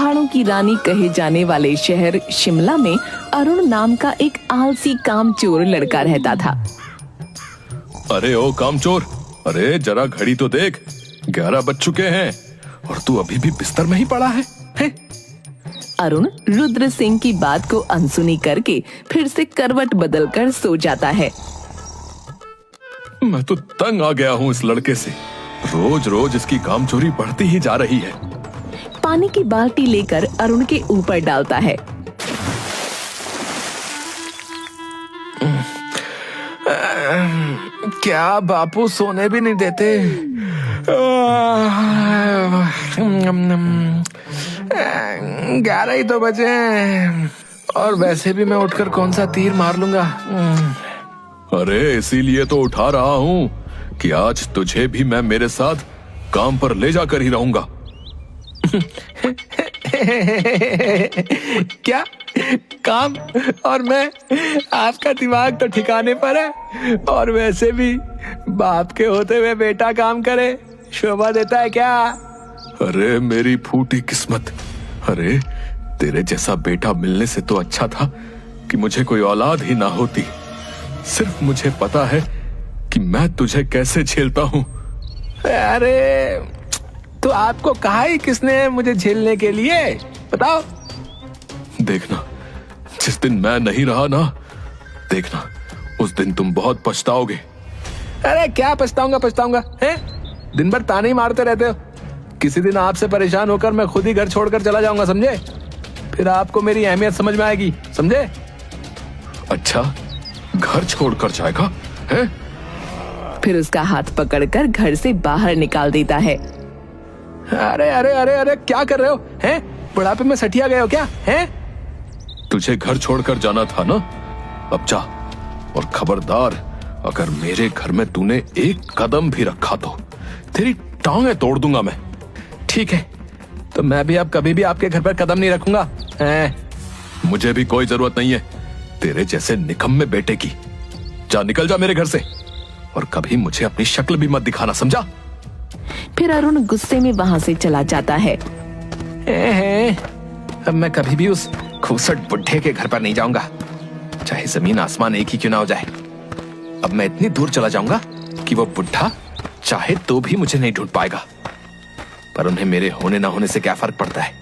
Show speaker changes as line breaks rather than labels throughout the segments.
पहाड़ों की रानी कहे जाने वाले शहर शिमला में अरुण नाम का एक आलसी कामचोर लड़का रहता था।
अरे ओ कामचोर, अरे जरा घड़ी तो देख, 11 बज चुके हैं और तू अभी भी बिस्तर में ही पड़ा है?
अरुण रुद्र सिंह की बात को अनसुनी करके फिर से करवट बदलकर सो जाता है।
मैं तो तंग आ गया हूँ इस लड़के से, रोज रोज इसकी कामचोरी बढ़ती ही जा रही है।
पानी की बाल्टी लेकर अरुण के ऊपर डालता है।
क्या बापू सोने भी नहीं देते? 11 ही तो बजे हैं और वैसे भी मैं उठकर कौन सा तीर मार लूंगा।
अरे इसीलिए तो उठा रहा हूँ कि आज तुझे भी मैं मेरे साथ काम पर ले जाकर ही रहूंगा।
क्या काम? और मैं? आपका दिमाग तो ठिकाने पर है। और वैसे भी बाप के होते हुए बेटा काम करे शोभा देता है क्या?
अरे मेरी फूटी किस्मत, अरे तेरे जैसा बेटा मिलने से तो अच्छा था कि मुझे कोई औलाद ही ना होती। सिर्फ मुझे पता है कि मैं तुझे कैसे झेलता हूँ।
अरे तो आपको कहा ही किसने मुझे झेलने के लिए? बताओ।
देखना, जिस दिन मैं नहीं रहा ना, देखना उस दिन तुम बहुत पछताओगे।
अरे क्या पछताऊंगा हैं? दिन भर ताने ही मारते रहते हो। किसी दिन आपसे परेशान होकर मैं खुद ही घर छोड़कर चला जाऊंगा, समझे? फिर आपको मेरी अहमियत समझ में आएगी, समझे?
अच्छा, घर छोड़कर जाएगा है?
फिर उसका हाथ पकड़कर घर से बाहर निकाल देता है।
अरे अरे अरे अरे क्या कर रहे हो? हैं? बुढ़ापे में सठिया गए हो क्या? हैं?
तुझे घर छोड़कर जाना था ना, अब जा। और खबरदार, अगर मेरे घर में तूने एक कदम भी रखा तो तेरी टांगें तोड़ दूंगा मैं।
ठीक है, तो मैं भी अब कभी भी आपके घर पर कदम नहीं रखूंगा।
मुझे भी कोई जरूरत नहीं है तेरे जैसे निकम्मे बेटे की। जा, निकल जा मेरे घर से, और कभी मुझे अपनी शक्ल भी मत दिखाना, समझा?
फिर अरुण गुस्से में वहाँ से चला जाता है।
अब मैं कभी भी उस खूसट बुढ़े के घर पर नहीं जाऊंगा, चाहे जमीन आसमान एक ही क्यों ना हो जाए। अब मैं इतनी दूर चला जाऊंगा कि वो बुढ़ा चाहे तो भी मुझे नहीं ढूंढ पाएगा। पर उन्हें मेरे होने ना होने से क्या फर्क पड़ता है?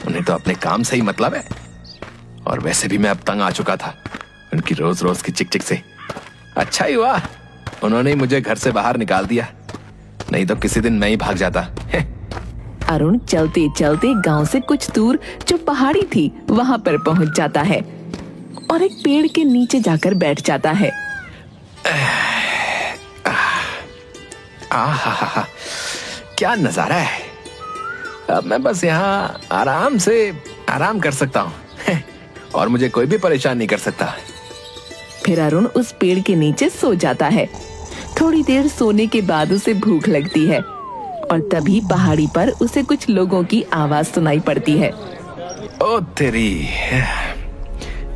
उन्हें तो अपने काम से ही मतलब है। और वैसे भी मैं अब तंग आ चुका था उनकी रोज रोज की चिक चिक से। अच्छा ही हुआ उन्होंने मुझे घर से बाहर निकाल दिया, नहीं तो किसी दिन मैं ही भाग जाता।
अरुण चलते चलते गांव से कुछ दूर जो पहाड़ी थी वहां पर पहुंच जाता है और एक पेड़ के नीचे जाकर बैठ जाता है।
आहा, क्या नजारा है। अब मैं बस यहाँ आराम कर सकता हूँ और मुझे कोई भी परेशान नहीं कर सकता।
फिर अरुण उस पेड़ के नीचे सो जाता है। थोड़ी देर सोने के बाद उसे भूख लगती है और तभी पहाड़ी पर उसे कुछ लोगों की आवाज सुनाई पड़ती है।
ओ तेरी,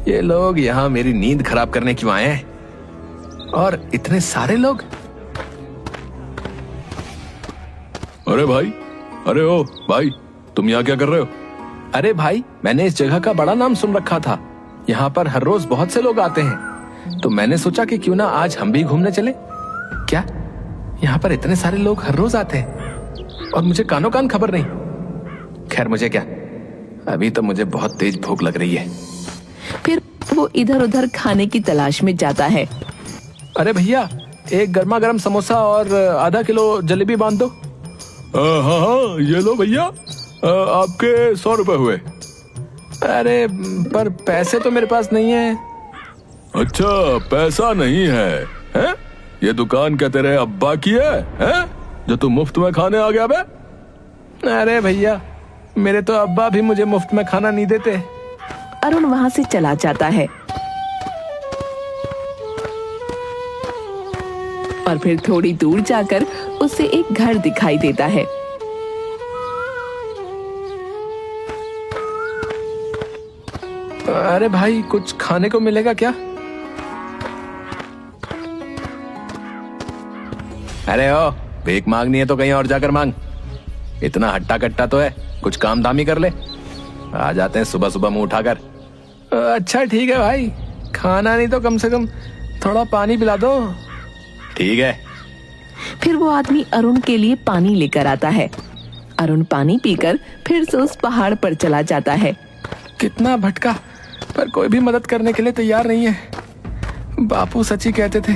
ये लोग यहाँ मेरी नींद खराब करने क्यों आए हैं? और इतने सारे लोग।
अरे भाई, अरे ओ भाई, तुम यहाँ क्या कर रहे हो?
अरे भाई, मैंने इस जगह का बड़ा नाम सुन रखा था। यहाँ पर हर रोज बहुत से लोग आते हैं, तो मैंने सोचा कि क्यों ना आज हम भी घूमने चले। क्या यहाँ पर इतने सारे लोग हर रोज आते हैं और मुझे कानो कान खबर नहीं? खैर मुझे क्या, अभी तो मुझे बहुत तेज भूख लग रही है।
फिर वो इधर उधर खाने की तलाश में जाता है।
अरे भैया, एक गर्मा गर्म समोसा और आधा किलो जलेबी बांध दो।
हाँ, ये लो भैया, आपके 100 रुपए हुए।
अरे पर पैसे तो मेरे पास नहीं है।
अच्छा, पैसा नहीं है? ये दुकान क्या तेरे अब्बा की है? जो तू मुफ्त में खाने आ गया बे?
अरे भैया, मेरे तो अब्बा भी मुझे मुफ्त में खाना नहीं देते।
अरुण वहां से चला जाता है और फिर थोड़ी दूर जाकर उसे एक घर दिखाई देता है।
अरे भाई, कुछ खाने को मिलेगा क्या? अरे ओ, भीख मांगनी है तो कहीं और जाकर मांग। इतना हट्टा कट्टा तो है, कुछ काम धाम ही कर ले। आ जाते हैं सुबह सुबह मुंह उठाकर। अच्छा ठीक है भाई, खाना नहीं तो कम से कम थोड़ा पानी पिला दो। ठीक है।
फिर वो आदमी अरुण के लिए पानी लेकर आता है। अरुण पानी पीकर फिर से उस पहाड़ पर चला जाता है।
कितना भटका, पर कोई भी मदद करने के लिए तैयार नहीं है। बापू सच ही कहते थे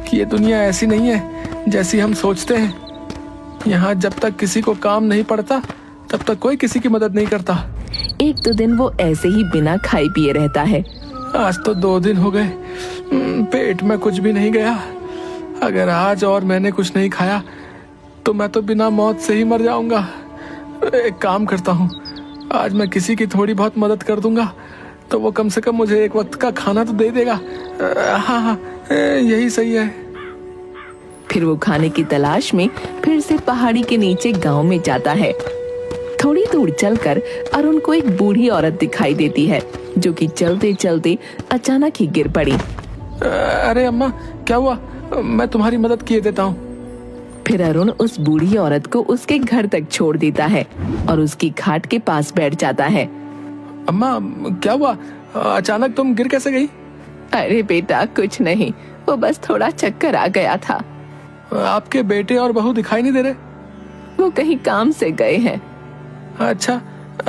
कि ये दुनिया ऐसी नहीं है जैसी हम सोचते हैं। यहाँ जब तक किसी को काम नहीं पड़ता तब तक कोई किसी की मदद नहीं करता।
एक दो दिन वो ऐसे ही बिना खाए पिए रहता है।
आज तो 2 दिन हो गए, पेट में कुछ भी नहीं गया। अगर आज और मैंने कुछ नहीं खाया तो मैं तो बिना मौत से ही मर जाऊंगा। एक काम करता हूँ, आज मैं किसी की थोड़ी बहुत मदद कर दूंगा तो वो कम से कम मुझे एक वक्त का खाना तो दे देगा। हाँ, यही सही है।
फिर वो खाने की तलाश में फिर से पहाड़ी के नीचे गांव में जाता है। थोड़ी दूर चलकर अरुण को एक बूढ़ी औरत दिखाई देती है जो कि चलते चलते अचानक ही गिर पड़ी।
अरे अम्मा, क्या हुआ? मैं तुम्हारी मदद किए देता हूँ।
फिर अरुण उस बूढ़ी औरत को उसके घर तक छोड़ देता है और उसकी खाट के पास बैठ जाता है।
अम्मा, क्या हुआ? अचानक तुम गिर कैसे गई?
अरे बेटा कुछ नहीं, वो बस थोड़ा चक्कर आ गया था।
आपके बेटे और बहू दिखाई नहीं दे रहे?
वो कहीं काम से गए हैं।
अच्छा,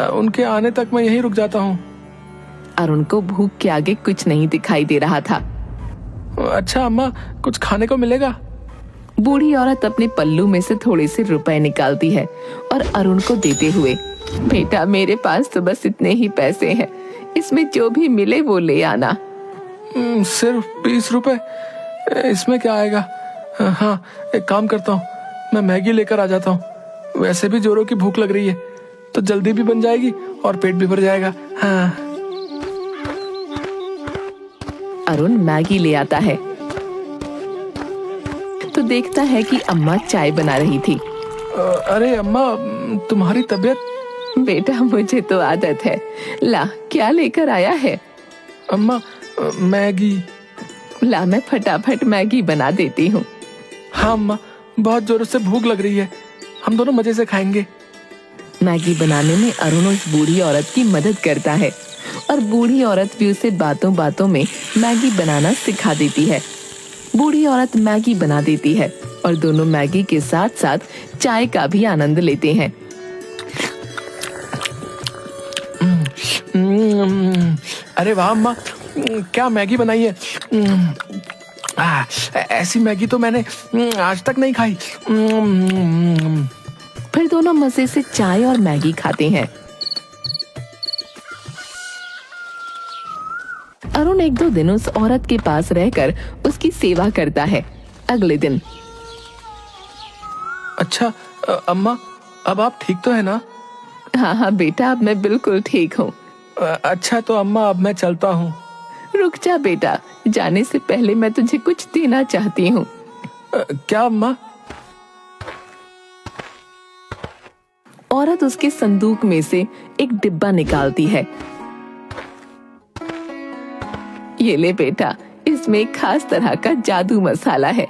उनके आने तक मैं यहीं रुक जाता हूँ।
अरुण को भूख के आगे कुछ नहीं दिखाई दे रहा था।
अच्छा अम्मा, कुछ खाने को मिलेगा?
बूढ़ी औरत अपने पल्लू में से थोड़े से रुपए निकालती है और अरुण को देते हुए, बेटा मेरे पास तो बस इतने ही पैसे हैं, इसमें जो भी मिले वो ले आना।
सिर्फ 20 रुपए? इसमें क्या आएगा? हाँ, एक काम करता हूँ, मैं मैगी लेकर आ जाता हूँ। वैसे भी जोरों की भूख लग रही है तो जल्दी भी बन जाएगी और पेट भी भर जाएगा। हाँ।
अरुण मैगी ले आता है तो देखता है कि अम्मा चाय बना रही थी।
अरे अम्मा, तुम्हारी तबीयत?
बेटा मुझे तो आदत है। ला, क्या लेकर आया है?
अम्मा, मैगी।
ला, मैं फटाफट मैगी बना देती हूँ।
हाँ अम्मा, बहुत जोरों से भूख लग रही है, हम दोनों मजे से खाएंगे।
मैगी बनाने में अरुण उस बूढ़ी औरत की मदद करता है और बूढ़ी औरत भी उसे बातों बातों में मैगी बनाना सिखा देती है। बूढ़ी औरत मैगी बना देती है और दोनों मैगी के साथ साथ चाय का भी आनंद लेते हैं।
अरे वाह अम्मा, क्या मैगी बनाई है। ऐसी मैगी तो मैंने आज तक नहीं खाई।
फिर दोनों मजे से चाय और मैगी खाते हैं। अरुण एक दो दिन उस औरत के पास रहकर उसकी सेवा करता है। अगले दिन,
अच्छा अम्मा, अब आप ठीक तो है ना?
हाँ हाँ बेटा, अब मैं बिल्कुल ठीक हूँ।
अच्छा तो अम्मा, अब मैं चलता हूँ।
रुक जा बेटा, जाने से पहले मैं तुझे कुछ देना चाहती हूँ।
क्या अम्मा?
औरत उसके संदूक में से एक डिब्बा निकालती है। ये ले बेटा, इसमें एक खास तरह का जादू मसाला है।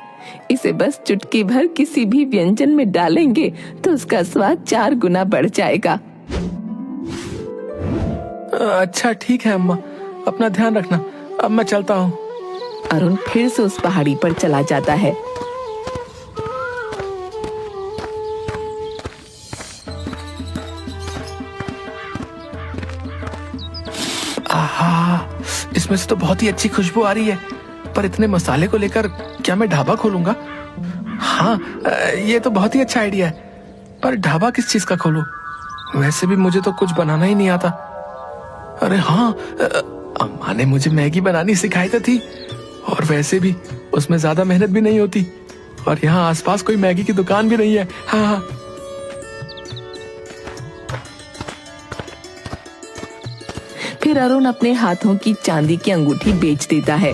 इसे बस चुटकी भर किसी भी व्यंजन में डालेंगे तो उसका स्वाद 4 गुना बढ़ जाएगा।
अच्छा ठीक है अम्मा, अपना ध्यान रखना, अब मैं चलता हूँ।
अरुण फिर से उस पहाड़ी पर चला जाता है।
आहा, इसमें से तो बहुत ही अच्छी खुशबू आ रही है, पर इतने मसाले को लेकर क्या मैं ढाबा खोलूंगा? हाँ, ये तो बहुत ही अच्छा आइडिया है, पर ढाबा किस चीज का खोलूं? वैसे भी मुझे तो कुछ बनाना ही नहीं आता। अरे हाँ, अम्मा ने मुझे मैगी बनानी सिखाई तो थी, और वैसे भी उसमें ज्यादा मेहनत भी नहीं होती, और यहाँ आसपास कोई मैगी की दुकान भी नहीं है। हाँ हाँ।
फिर अरुण अपने हाथों की चांदी की अंगूठी बेच देता है।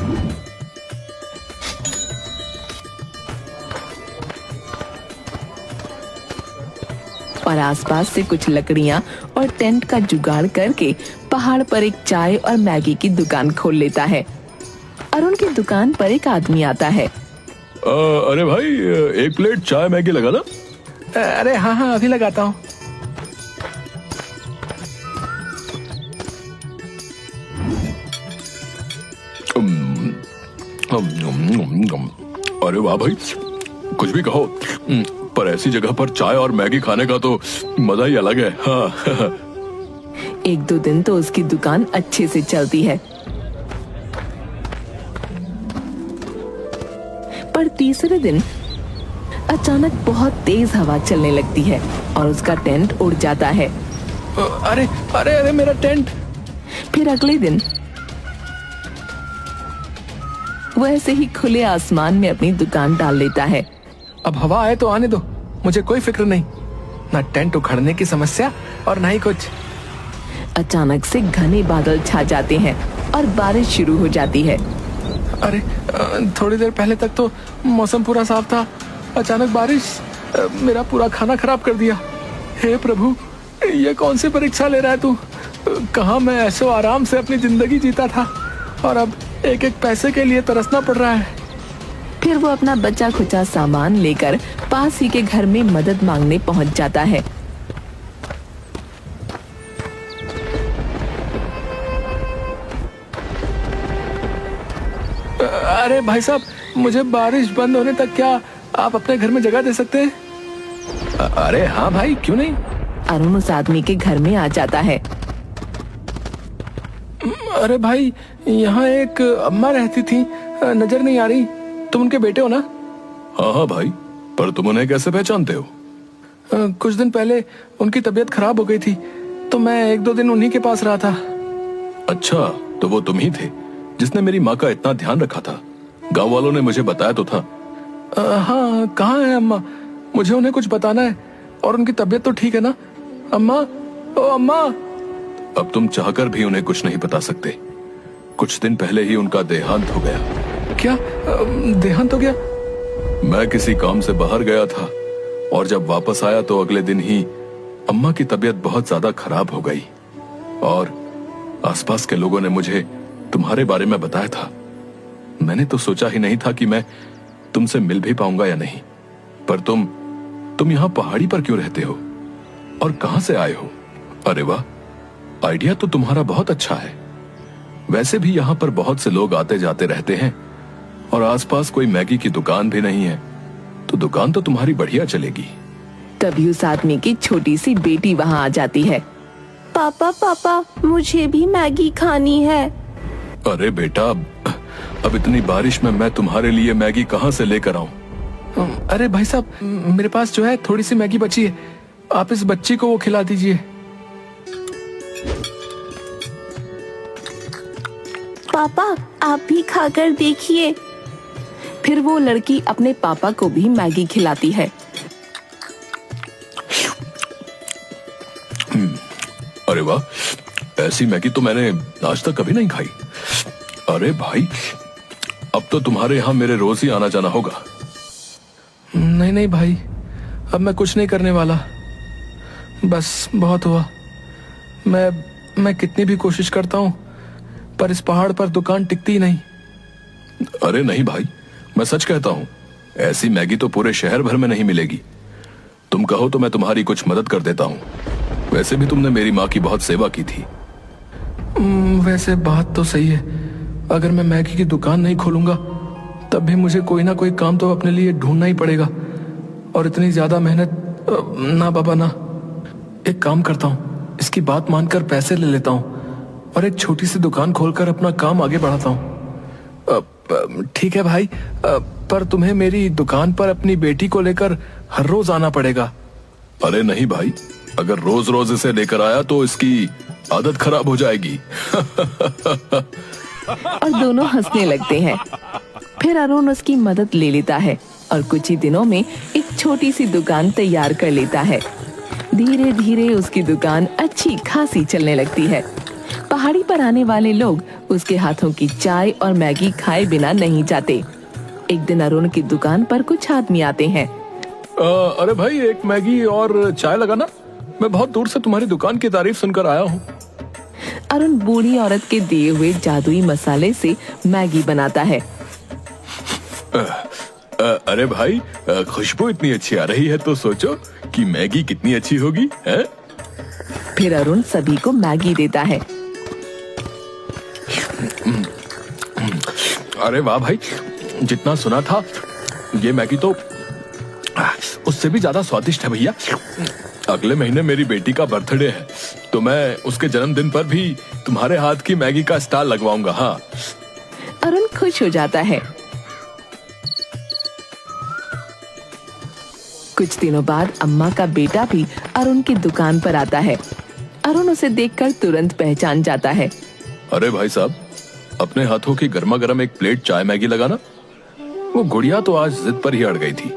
और आसपास से कुछ लकड़ियां और टेंट का जुगाड़ करके पहाड़ पर एक चाय और मैगी की दुकान खोल लेता है। अरुण की दुकान पर एक आदमी आता है।
अरे भाई, 1 प्लेट चाय मैगी लगा ना?
अरे हाँ हाँ, अभी लगाता हूँ।
अरे वाह भाई, कुछ भी कहो, पर ऐसी जगह पर चाय और मैगी खाने का तो मजा ही अलग है। हाँ।
एक दो दिन तो उसकी दुकान अच्छे से चलती है, पर तीसरे दिन अचानक बहुत तेज हवा चलने लगती है और उसका टेंट उड़ जाता है।
अरे अरे अरे मेरा टेंट।
फिर अगले दिन वो ऐसे ही खुले आसमान में अपनी दुकान डाल लेता है।
अब हवा आए तो आने दो, मुझे कोई फिक्र नहीं, ना टेंट उखड़ने की समस्या और ना ही कुछ।
अचानक से घने बादल छा जाते हैं और बारिश शुरू हो जाती है।
अरे थोड़ी देर पहले तक तो मौसम पूरा साफ था, अचानक बारिश मेरा पूरा खाना खराब कर दिया। हे प्रभु, ये कौन सी परीक्षा ले रहा है तू? कहाँ मैं ऐसो आराम से अपनी जिंदगी जीता था और अब एक एक पैसे के लिए तरसना पड़ रहा है।
फिर वो अपना बचा खुचा सामान लेकर पास ही के घर में मदद मांगने पहुंच जाता है।
अरे भाई साहब, मुझे बारिश बंद होने तक क्या आप अपने घर में जगह दे सकते हैं? अरे हाँ भाई, क्यों नहीं।
अरुण उस आदमी के घर में आ जाता है।
अरे भाई, यहाँ एक अम्मा रहती थी, नजर नहीं आ रही, तुम उनके बेटे हो ना?
हाँ हाँ भाई, पर तुम उन्हें कैसे पहचानते हो?
कुछ दिन पहले उनकी तबीयत खराब हो गई थी, तो मैं एक दो दिन उन्हीं के पास रहा था।
अच्छा, तो वो तुम ही थे जिसने मेरी माँ का इतना ध्यान रखा था। गांव वालों ने मुझे बताया तो था।
हाँ, कहाँ है अम्मा? मुझे उन्हें कुछ बताना है, और उनकी तबीयत तो ठीक है ना? अम्मा, ओ अम्मा।
अब तुम चाहकर भी उन्हें कुछ नहीं बता सकते। कुछ दिन पहले ही उनका देहांत हो गया।
क्या देहांत हो गया?
मैं किसी काम से बाहर गया था और जब वापस आया तो अगले दिन ही अम्मा की तबीयत बहुत ज्यादा खराब हो गई और आसपास के लोगों ने मुझे तुम्हारे बारे में बताया था। मैंने तो सोचा ही नहीं था कि मैं तुमसे मिल भी पाऊंगा या नहीं। पर तुम यहाँ पहाड़ी पर क्यों रहते हो और कहां से आए हो? अरे वाह, आइडिया तो तुम्हारा बहुत अच्छा है। वैसे भी यहाँ पर बहुत से लोग आते जाते रहते हैं और आसपास कोई मैगी की दुकान भी नहीं है, तो दुकान तो तुम्हारी बढ़िया चलेगी।
तभी उस आदमी की छोटी सी बेटी वहाँ आ जाती है। पापा पापा, मुझे भी मैगी खानी है।
अरे बेटा, अब इतनी बारिश में मैं तुम्हारे लिए मैगी कहाँ से लेकर आऊं?
अरे भाई साहब, मेरे पास जो है थोड़ी सी मैगी बची है, आप इस बच्ची को वो खिला दीजिए।
पापा, आप भी खाकर देखिए। फिर वो लड़की अपने पापा को भी मैगी खिलाती है।
अरे वाह, ऐसी मैगी तो मैंने आज तक कभी नहीं खाई। अरे भाई, अब तो तुम्हारे यहाँ मेरे रोज ही आना जाना होगा।
नहीं नहीं भाई, अब मैं कुछ नहीं करने वाला, बस बहुत हुआ। मैं कितनी भी कोशिश करता हूँ, पर इस पहाड़ पर दुकान टिकती ही नहीं।
अरे नहीं भाई, मैं सच कहता हूँ, ऐसी मैगी तो पूरे शहर भर में नहीं मिलेगी। तुम कहो तो मैं तुम्हारी कुछ मदद कर देता हूँ। वैसे भी तुमने मेरी माँ की बहुत सेवा की थी।
वैसे बात तो सही है, अगर मैं मैगी की दुकान नहीं खोलूंगा तब भी मुझे कोई ना कोई काम तो अपने लिए ढूंढना ही पड़ेगा, और इतनी ज्यादा मेहनत ना बाबा ना। एक काम करता हूँ, इसकी बात मानकर पैसे ले लेता हूँ और एक छोटी सी दुकान खोलकर अपना काम आगे बढ़ाता हूँ। ठीक है भाई, पर तुम्हें मेरी दुकान पर अपनी बेटी को लेकर हर रोज आना पड़ेगा।
अरे नहीं भाई, अगर रोज रोज इसे लेकर आया तो इसकी आदत खराब हो जाएगी।
और दोनों हंसने लगते हैं। फिर अरुण उसकी मदद ले लेता है और कुछ ही दिनों में एक छोटी सी दुकान तैयार कर लेता है। धीरे धीरे उसकी दुकान अच्छी खासी चलने लगती है। पहाड़ी पर आने वाले लोग उसके हाथों की चाय और मैगी खाए बिना नहीं जाते। एक दिन अरुण की दुकान पर कुछ आदमी आते हैं।
अरे भाई, एक मैगी और चाय लगाना। मैं बहुत दूर से तुम्हारी दुकान की तारीफ सुनकर आया हूँ।
अरुण बूढ़ी औरत के दिए हुए जादुई मसाले से मैगी बनाता है।
अरे भाई, खुशबू इतनी अच्छी आ रही है तो सोचो कि मैगी कितनी अच्छी होगी, है?
फिर अरुण सभी को मैगी देता है।
अरे वाह भाई, जितना सुना था ये मैगी तो उससे भी ज्यादा स्वादिष्ट है भैया। अगले महीने मेरी बेटी का बर्थडे है, तो मैं उसके जन्मदिन पर भी तुम्हारे हाथ की मैगी का स्टॉल लगवाऊंगा। हाँ।
अरुण खुश हो जाता है। कुछ दिनों बाद अम्मा का बेटा भी अरुण की दुकान पर आता है। अरुण उसे देखकर तुरंत पहचान जाता है।
अरे भाई साहब, अपने हाथों की गर्मा गर्म एक प्लेट चाय मैगी लगाना। वो गुड़िया तो आज जिद पर ही अड़ गई थी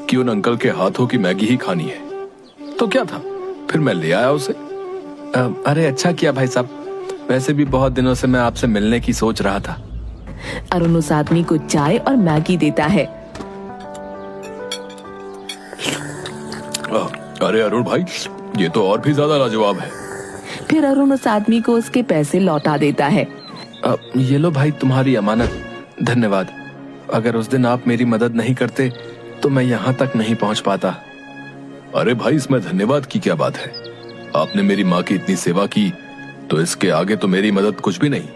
कि उन अंकल के हाथों की मैगी ही खानी है, तो क्या था, फिर मैं ले आया उसे।
अरे अच्छा किया भाई साहब, वैसे भी बहुत दिनों से मैं आपसे मिलने की सोच रहा था।
अरुण उस आदमी को चाय और मैगी देता है।
अरे अरुण भाई, ये तो और भी ज्यादा लाजवाब है।
फिर अरुण उस आदमी को उसके पैसे लौटा देता है।
ये लो भाई तुम्हारी अमानत, धन्यवाद। अगर उस दिन आप मेरी मदद नहीं करते तो मैं यहाँ तक नहीं पहुँच पाता।
अरे भाई, इसमें धन्यवाद की क्या बात है? आपने मेरी माँ की इतनी सेवा की, तो इसके आगे तो मेरी मदद कुछ भी नहीं।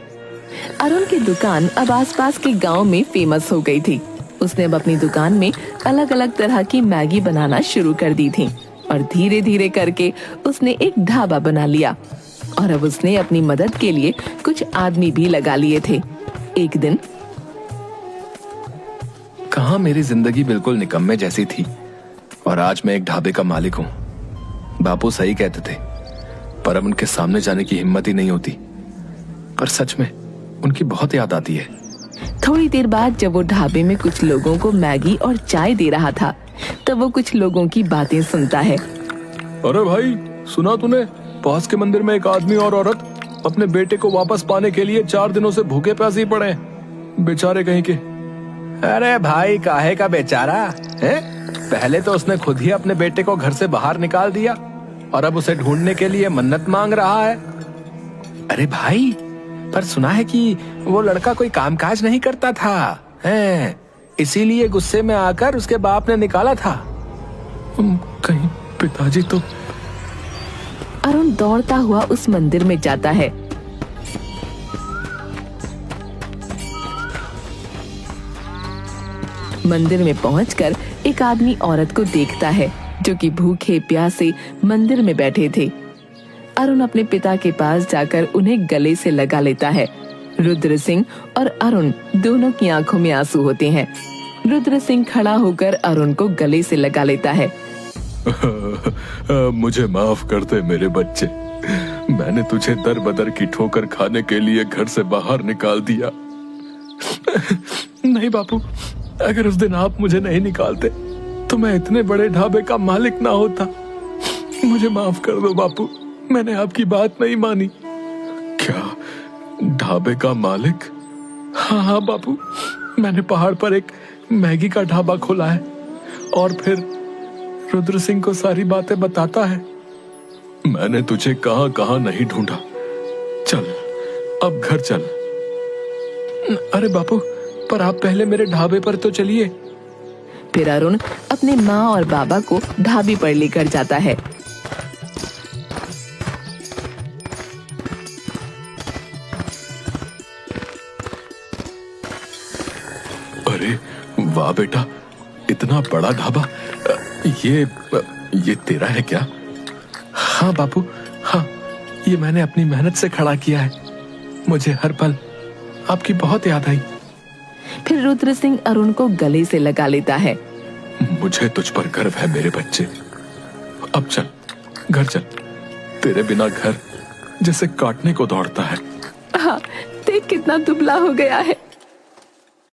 अरुण की दुकान अब आसपास के गांव में फेमस हो गई थी। उसने अब अपनी दुकान में अलग अलग तरह की मैगी बनाना शुरू कर दी थी और धीरे धीरे करके उसने एक ढाबा बना लिया। और अब उसने अपनी मदद के लिए कुछ आदमी भी लगा लिए थे। एक दिन
कहाँ मेरी जिंदगी बिल्कुल निकम्मे जैसी थी और आज मैं एक ढाबे का मालिक हूँ। बापू सही कहते थे, पर अब उनके सामने जाने की हिम्मत ही नहीं होती। पर सच में उनकी बहुत याद आती है।
थोड़ी देर बाद जब वो ढाबे में कुछ लोगों को मैगी और चाय दे रहा था, तब वो कुछ लोगों की बातें सुनता है।
अरे भाई, सुना तूने? पास के मंदिर में एक आदमी और औरत अपने बेटे को वापस पाने के लिए 4 दिनों से भूखे प्यासे ही पड़े हैं, बेचारे कहीं के।
अरे भाई, काहे का बेचारा है? पहले तो उसने खुद ही अपने बेटे को घर से बाहर निकाल दिया और अब उसे ढूंढने के लिए मन्नत मांग रहा है। अरे भाई, पर सुना है कि वो लड़का कोई कामकाज नहीं करता था, हैं? इसीलिए गुस्से में आकर उसके बाप ने निकाला था।
कहीं पिताजी तो।
अरुण दौड़ता हुआ उस मंदिर में जाता है। मंदिर में पहुंचकर एक आदमी औरत को देखता है जो कि भूखे प्यासे मंदिर में बैठे थे। अरुण अपने पिता के पास जाकर उन्हें गले से लगा लेता है। रुद्र सिंह और अरुण दोनों की आंखों में आंसू होते हैं। रुद्र सिंह खड़ा होकर अरुण को गले से लगा लेता है।
मुझे माफ कर दे मेरे बच्चे, मैंने तुझे दर बदर की ठोकर खाने के लिए घर से बाहर निकाल दिया। नहीं बापू, अगर उस दिन आप मुझे नहीं निकालते तो मैं इतने बड़े ढाबे का मालिक ना होता। मुझे माफ कर दो बापू, मैंने आपकी बात नहीं मानी। क्या ढाबे का मालिक? हाँ बापू, मैंने पहाड़ पर एक मैगी का ढाबा खोला है और फिर रुद्र सिंह को सारी बातें बताता है। मैंने तुझे कहां कहां नहीं ढूंढा। चल अब घर चल। अरे बापू, पर आप पहले मेरे ढाबे पर तो चलिए।
फिर अरुण अपने माँ और बाबा को ढाबे पर लेकर जाता है।
अरे वाह बेटा, इतना बड़ा ढाबा, ये तेरा है क्या?
हाँ बापू, हाँ, ये मैंने अपनी मेहनत से खड़ा किया है। मुझे हर पल आपकी बहुत याद आई।
फिर रुद्र सिंह अरुण को गले से लगा लेता है।
मुझे तुझ पर गर्व है मेरे बच्चे। अब चल, घर चल। तेरे बिना घर जैसे काटने को दौड़ता है।
हाँ, देख कितना दुबला हो गया है।